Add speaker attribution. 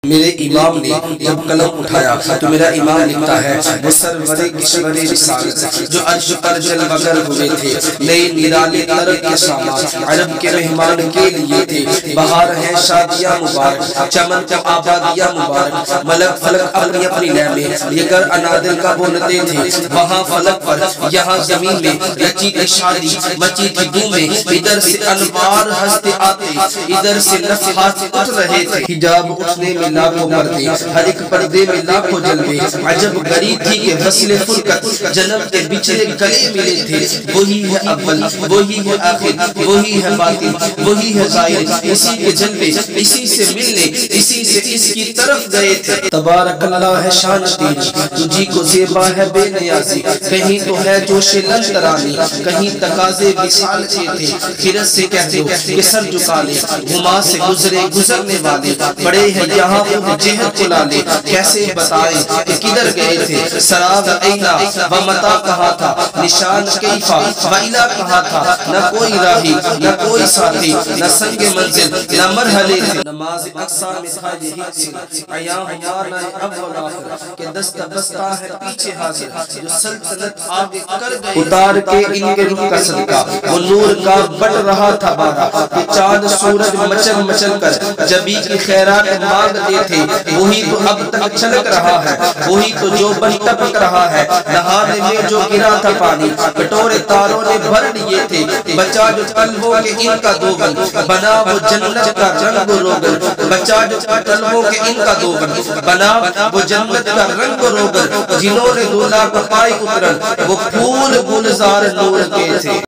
Speaker 1: میرے امام نے جب قلم اٹھایا تو میرا امام لکھتا ہے وہ سرور کشور رسالت جو عرش پر جلوہ گر ہوئے تھے، نئے نرالے ترک کے ساما عرب کے مہمان کے لیے تھے، بہار ہے شادیاں مبارک، چمن کو آبادیاں مبارک، ملک فلک اپنی اپنی لے میں یہ گر انادل کا بولتے تھے، وہاں فلک پر یہاں زمین میں رچی کی شادی مچی کی بو میں، ادھر سے انوار ہستے آتے ادھر سے نفحات اٹھ رہے تھے، حجاب اٹھنے میں لاکھوں پردے، ہر ایک پردے میں لاکھوں جلوے، عجب غریب تھی کہ وصل فرقت جنم کے بچھڑے گلے ملے تھے، وہی ہے اول وہی ہے آخر وہی ہے باطن وہی ہے ظاہر، اسی کے جلوے اسی سے ملنے اسی سے اس کی طرف گئے تھے۔ تبارک اللہ ہے شان تیری تجھی کو زیبا ہے بے نیازی، کہیں تو ہے جوش لنترانی کہیں تقاضے وصال کے تھے، خیرت سے کہہ دو کہ سر جھکا لے، ہما سے گزرے گزرنے والے بڑے ہیں یہاں وہ جہد چلا لے، کیسے بتائیں کہ کدھر گئے تھے، سراغ اینا و متا کہا تھا، نشان کیفا و الہ کہا تھا، نہ کوئی راہی نہ کوئی ساتھی نہ سنگ منزل نہ مرحلے تھے، نماز اقصا میں تھا یہی سن عیاں ہمارا اول آخر کہ دست بستہ ہے پیچھے حاضر، جو سلطنت آگے کر گئے اتار کے ان کے روح کا صدقہ وہ نور کا بڑھ رہا تھا بارہ، کہ چاند سورج مچل مچل کر جبی کی خیرات مانگتے تھے، وہی تو اب تک چھلک رہا ہے وہی تو جو بن ٹپک رہا ہے، نہانے میں جو گرا تھا پانی کٹورے تاروں نے بھر لیے تھے، بچا جو قلبوں کے ان کا دوغل بنا وہ جنت کا رنگ روغن، بچا جو قلبوں کے ان کا دوغل بنا وہ جنت کا رنگ روغن، جنہوں نے دولہ کو پائی اترن وہ پھول گلزار نور کے تھے۔